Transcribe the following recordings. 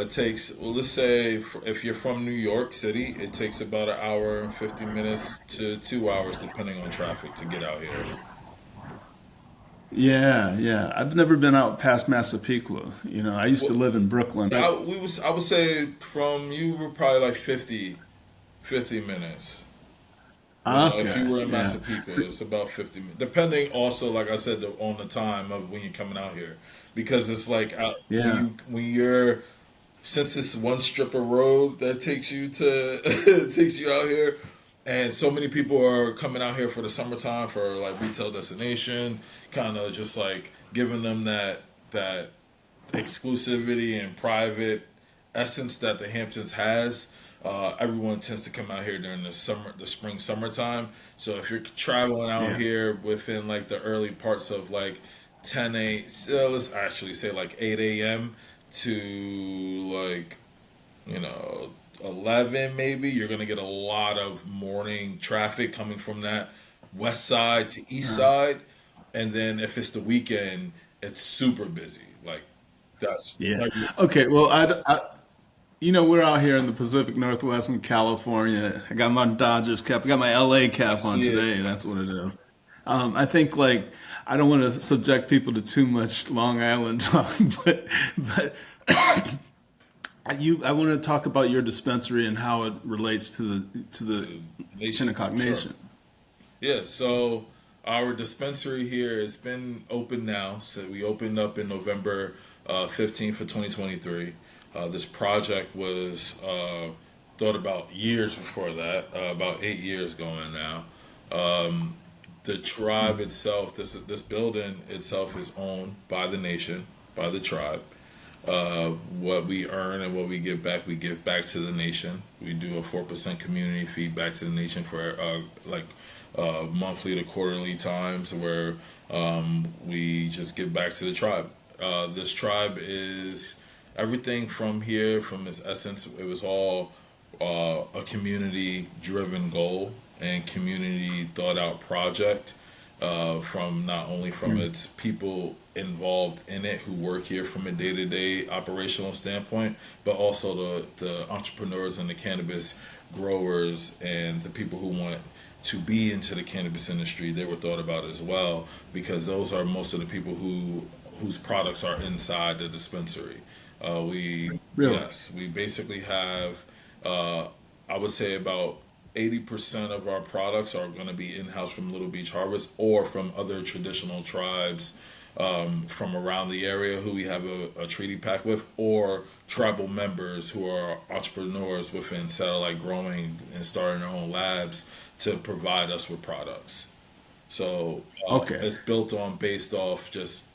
It takes, well, let's say if you're from New York City, it takes about an hour and 50 minutes to 2 hours, depending on traffic, to get out here. Yeah, yeah. I've never been out past Massapequa. I used to Well, live in Brooklyn. I would say from you were probably like 50 minutes. If Okay, you were in yeah. Massapequa, See, it's about 50 minutes. Depending also, like I said, on the time of when you're coming out here. Because it's like yeah, when you're, since it's one strip of road that takes you to takes you out here, and so many people are coming out here for the summertime for like retail destination, kind of just like giving them that exclusivity and private essence that the Hamptons has. Everyone tends to come out here during the spring, summertime. So if you're traveling out yeah. here within like the early parts of like let's actually say like 8 a.m. to like, you know 11 maybe, you're gonna get a lot of morning traffic coming from that west side to east Uh, side, and then if it's the weekend, it's super busy. Like that's yeah. like Okay, well, we're out here in the Pacific Northwest in California. I got my Dodgers cap. I got my LA I cap on see it. today. That's what it is. I think like I don't want to subject people to too much Long Island talk, but I want to talk about your dispensary and how it relates to the To nation, Shinnecock sure. Nation. Yeah, so our dispensary here has been open now. So we opened up in November 15th of 2023. This project was thought about years before that, about 8 years going now. The tribe itself, this building itself, is owned by the nation, by the tribe. What we earn and what we give back to the nation. We do a 4% community fee back to the nation for monthly to quarterly times where we just give back to the tribe. This tribe is everything from here, from its essence. It was all a community driven goal and community thought out project, from not only from Mm. its people involved in it who work here from a day to day operational standpoint, but also the entrepreneurs and the cannabis growers and the people who want to be into the cannabis industry. They were thought about as well, because those are most of the people whose products are inside the dispensary. We Really? Yes, we basically have, I would say about 80% of our products are going to be in house from Little Beach Harvest or from other traditional tribes from around the area who we have a treaty pact with, or tribal members who are entrepreneurs within satellite growing and starting their own labs to provide us with products. So Okay. it's built on, based off just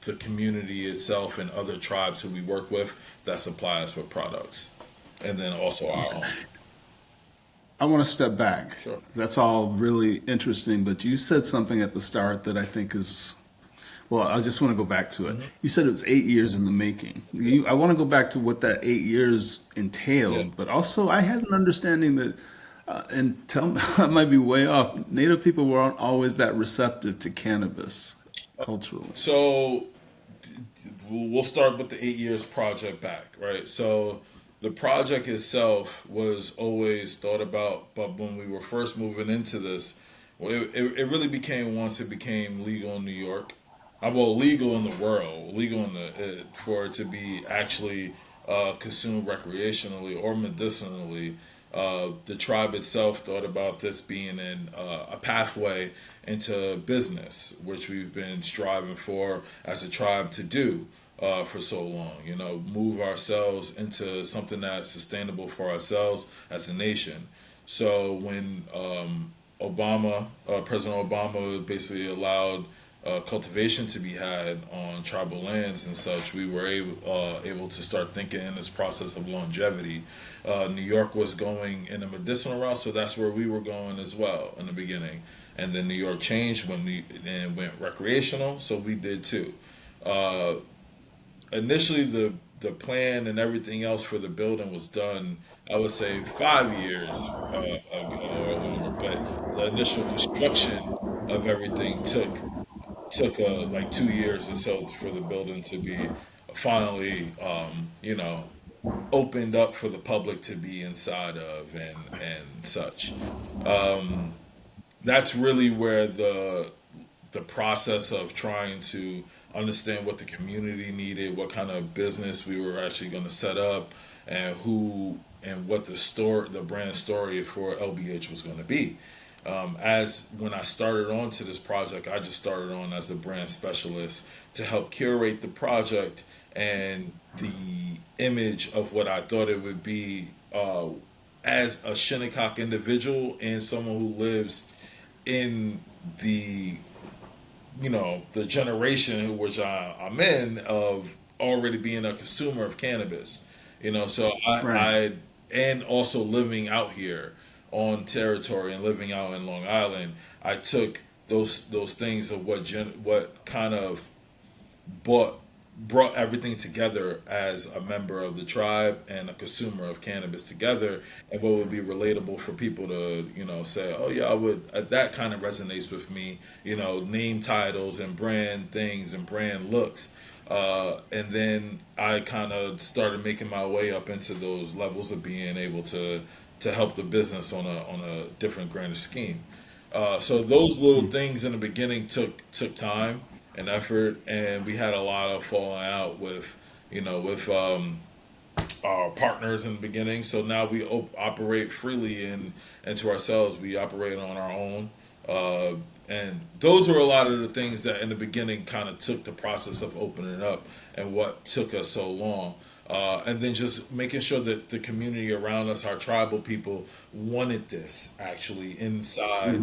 the community itself and other tribes who we work with that supply us with products, and then also our own. I want to step back. Sure. That's all really interesting, but you said something at the start that I think is, well, I just want to go back to it. Hmm. You said it was 8 years in the making. I want to go back to what that 8 years Yeah. entailed, but also I had an understanding that, and tell me, I might be way off. Native people weren't always that receptive to cannabis culturally. So we'll start with the 8 years project back, right? So the project itself was always thought about, but when we were first moving into this, well, it really became, once it became legal in New York, well, legal in the world, legal in for it to be actually consumed recreationally or medicinally. The tribe itself thought about this being a pathway into business, which we've been striving for as a tribe to do for so long. Move ourselves into something that's sustainable for ourselves as a nation. So when President Obama basically allowed cultivation to be had on tribal lands and such, we were able to start thinking in this process of longevity. New York was going in a medicinal route, so that's where we were going as well in the beginning. And then New York changed when we and went recreational, so we did too. Uh, Initially, the plan and everything else for the building was done, I would say, 5 years ago or longer, but the initial construction of everything took like 2 years or so for the building to be finally, opened up for the public to be inside of and such. That's really where the process of trying to understand what the community needed, what kind of business we were actually going to set up, and who and what the brand story for LBH was going to be. As when I started on to this project, I just started on as a brand specialist to help curate the project and the image of what I thought it would be as a Shinnecock individual and someone who lives in the the generation in which I'm in of already being a consumer of cannabis. So Right. and also living out here on territory and living out in Long Island, I took those things of what kind of brought brought everything together as a member of the tribe and a consumer of cannabis together, and what would be relatable for people to say, oh yeah, I would, that kind of resonates with me, name titles and brand things and brand looks. And then I kind of started making my way up into those levels of being able to help the business on a different grander scheme. So those little things in the beginning took time and effort, and we had a lot of falling out with with our partners in the beginning. So now we operate freely and to ourselves. We operate on our own, and those were a lot of the things that in the beginning kind of took the process of opening up and what took us so long. And then just making sure that the community around us, our tribal people, wanted this actually inside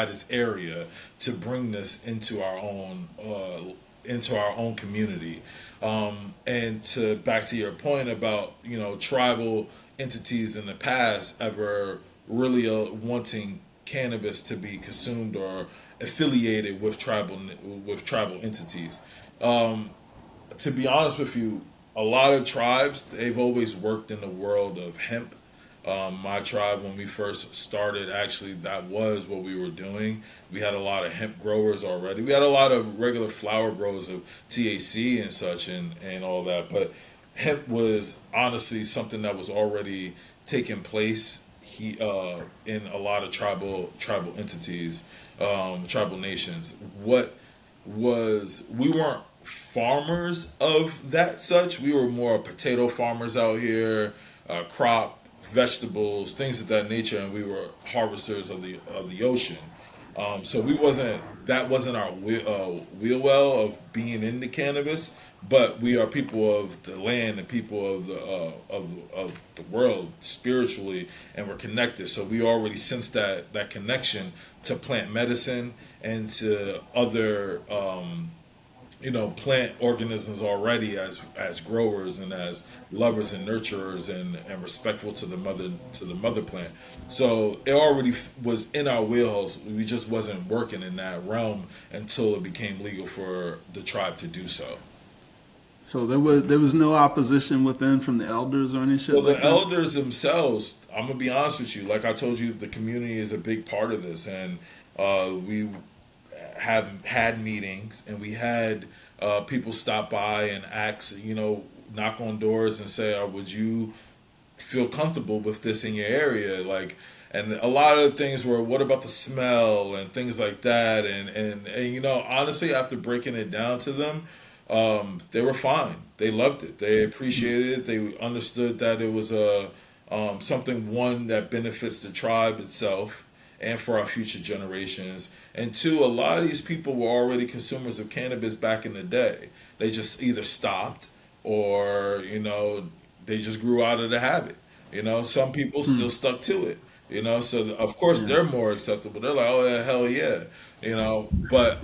its area to bring this into our own community. And to back to your point about tribal entities in the past ever really wanting cannabis to be consumed or affiliated with tribal entities. To be honest with you, a lot of tribes, they've always worked in the world of hemp. My tribe, when we first started, actually, that was what we were doing. We had a lot of hemp growers already. We had a lot of regular flower growers of THC and such and all that. But hemp was honestly something that was already taking place in a lot of tribal entities, tribal nations. What was we weren't farmers of that such. We were more potato farmers out here, crop vegetables, things of that nature, and we were harvesters of the ocean. So we wasn't that wasn't our wheel well of being into cannabis, but we are people of the land and people of of the world spiritually, and we're connected. So we already sense that connection to plant medicine and to other plant organisms already as growers and as lovers and nurturers and respectful to the mother plant. So it already was in our wheelhouse. We just wasn't working in that realm until it became legal for the tribe to do so. So there was no opposition within from the elders or any shit Well, like the that. elders themselves, I'm gonna be honest with you. Like I told you, the community is a big part of this, and we have had meetings, and we had people stop by and ask, knock on doors and say, "Would you feel comfortable with this in your area?" Like, and a lot of the things were, "What about the smell?" and things like that. And honestly, after breaking it down to them, they were fine. They loved it. They appreciated it. They understood that it was a something, one, that benefits the tribe itself and for our future generations. And two, a lot of these people were already consumers of cannabis back in the day. They just either stopped or, they just grew out of the habit. Some people still stuck to it. So of course Yeah. they're more acceptable. They're like, oh yeah, hell yeah. But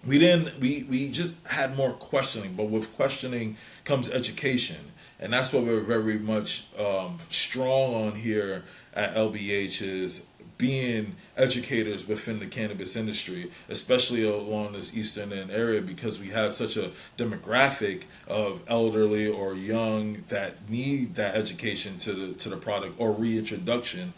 we didn't we just had more questioning, but with questioning comes education, and that's what we're very much strong on here at LBH is being educators within the cannabis industry, especially along this eastern end area, because we have such a demographic of elderly or young that need that education to the product or reintroduction